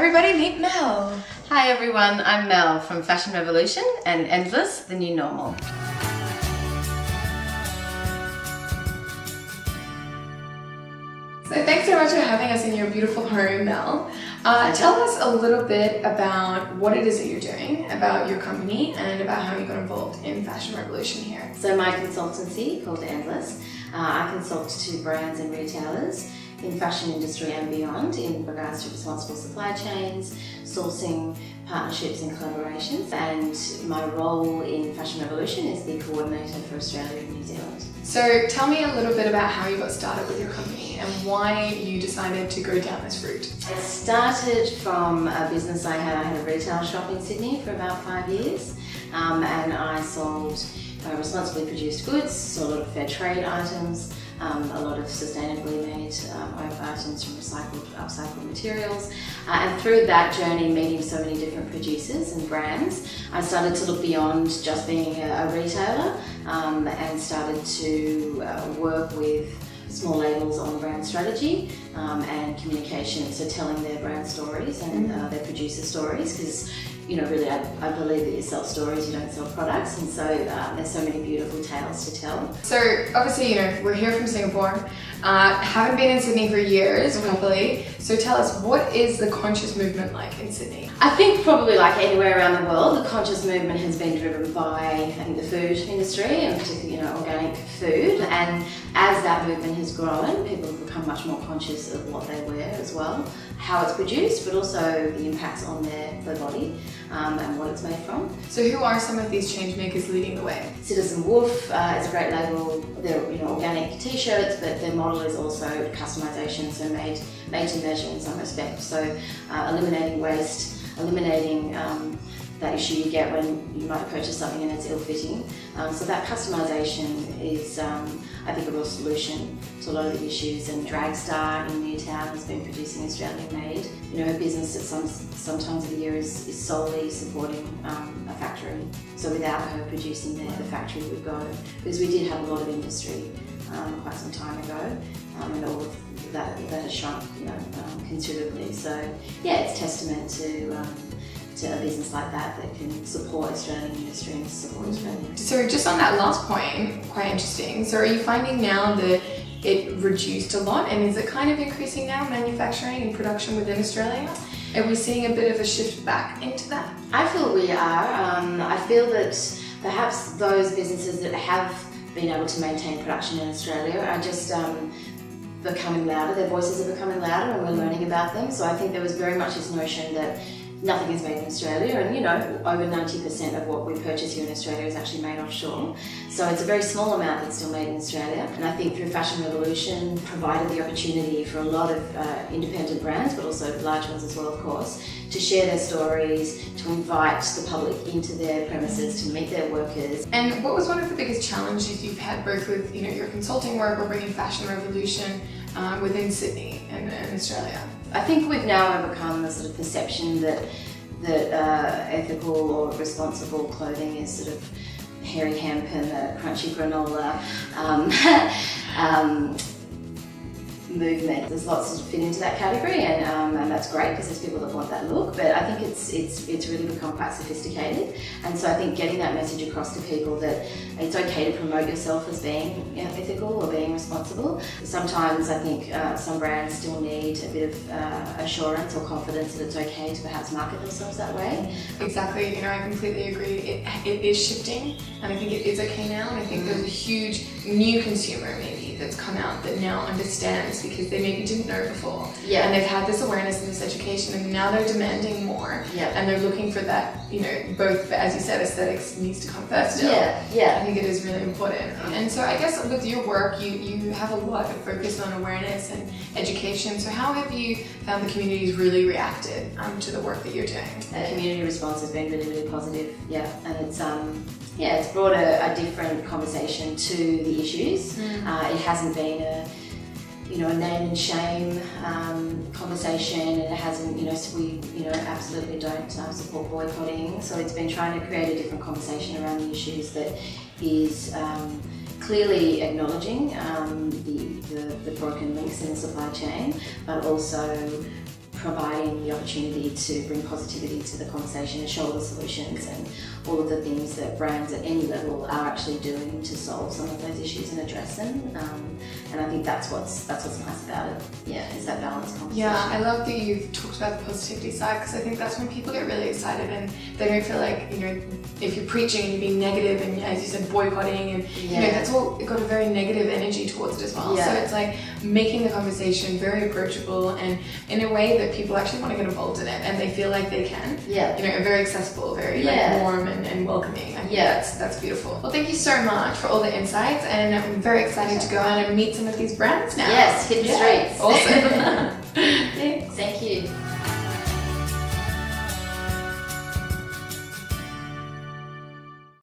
everybody, meet Mel. Hi everyone, I'm Mel from Fashion Revolution and Endless, the new normal. So thanks so much for having us in your beautiful home, Mel. Tell us a little bit about what it is that you're doing, about your company, and about how you got involved in Fashion Revolution here. So my consultancy, called Endless, I consult to brands and retailers in fashion industry and beyond in regards to responsible supply chains, sourcing, partnerships and collaborations. And my role in Fashion Revolution is the coordinator for Australia and New Zealand. So tell me a little bit about how you got started with your company and why you decided to go down this route. It started from a business I had. I had a retail shop in Sydney for about 5 years, and I sold responsibly produced goods, so a lot of fair trade items, a lot of sustainably made items from recycled, upcycled materials. And through that journey, meeting so many different producers and brands, I started to look beyond just being a retailer and started to work with small labels on brand strategy and communication, so telling their brand stories and their producer stories, because really I believe that you sell stories, you don't sell products, and so there's so many beautiful tales to tell. So obviously, we're here from Singapore, haven't been in Sydney for years properly, so tell us, what is the conscious movement like in Sydney? I think probably like anywhere around the world, the conscious movement has been driven by, I think, the food industry and particularly, organic food. And as that movement has grown, people have become much more conscious of what they wear as well, how it's produced, but also the impacts on their body and what it's made from. So who are some of these change makers leading the way? Citizen Wolf is a great label. They're organic t-shirts, but their model is also customization, so made to measure in some respects. So eliminating waste, eliminating that issue you get when you might purchase something and it's ill-fitting. So that customization is, I think, a real solution to a lot of the issues. And Dragstar in Newtown has been producing Australian-made. A business that sometimes of the year is solely supporting a factory. So without her producing there, the factory would go. Because we did have a lot of industry quite some time ago, and all of that has shrunk, considerably. So yeah, it's testament to a business like that can support Australian industry and support Australian. So just on that last point, quite interesting. So are you finding now that it reduced a lot, and is it kind of increasing now, manufacturing and production within Australia? Are we seeing a bit of a shift back into that? I feel we are. I feel that perhaps those businesses that have been able to maintain production in Australia are just becoming louder. Their voices are becoming louder and we're learning about them. So I think there was very much this notion that nothing is made in Australia, and over 90% of what we purchase here in Australia is actually made offshore. So it's a very small amount that's still made in Australia. And I think through Fashion Revolution provided the opportunity for a lot of independent brands, but also large ones as well, of course, to share their stories, to invite the public into their premises, to meet their workers. And what was one of the biggest challenges you've had, both with your consulting work or bringing Fashion Revolution within Sydney and Australia? I think we've now overcome the sort of perception that ethical or responsible clothing is sort of hairy hemp and a crunchy granola movement. There's lots that fit into that category, and that's great because there's people that want that look. But I think it's really become quite sophisticated, and so I think getting that message across to people that it's okay to promote yourself as being ethical or being responsible. Sometimes I think some brands still need a bit of assurance or confidence that it's okay to perhaps market themselves that way. Exactly. I completely agree. It is shifting, and I think it is okay now. And I think there's a huge new consumer maybe that's come out that now understands, because they maybe didn't know before. Yeah. And they've had this awareness and this education, and now they're demanding more. Yeah. And they're looking for that, both, as you said, aesthetics needs to come first still. Yeah. I think it is really important. And so I guess with your work, you have a lot of focus on awareness and education. So how have you found the community's really reacted to the work that you're doing? The community response has been really, really positive. Yeah. And it's brought a different conversation to the issues. It hasn't been a name and shame conversation, and it hasn't, so we, absolutely don't support boycotting. So it's been trying to create a different conversation around the issues that is clearly acknowledging the broken links in the supply chain, but also providing the opportunity to bring positivity to the conversation and show all the solutions and all of the things that brands at any level are actually doing to solve some of those issues and address them. And I think that's what's nice about it. Yeah, is that balanced conversation. Yeah, I love that you've talked about the positivity side, because I think that's when people get really excited and they don't feel like, you know, if you're preaching and you're being negative and, as you said, boycotting and, you know, that's all got a very negative energy towards it as well. So it's like making the conversation very approachable and in a way that people actually want to get involved in it and they feel like they can. You know, very accessible, very like warm and welcoming. I think that's beautiful. Well, thank you so much for all the insights, and I'm very excited to go out and meet some of these brands now. Yes, hit the streets. Awesome. Thanks. Thank you.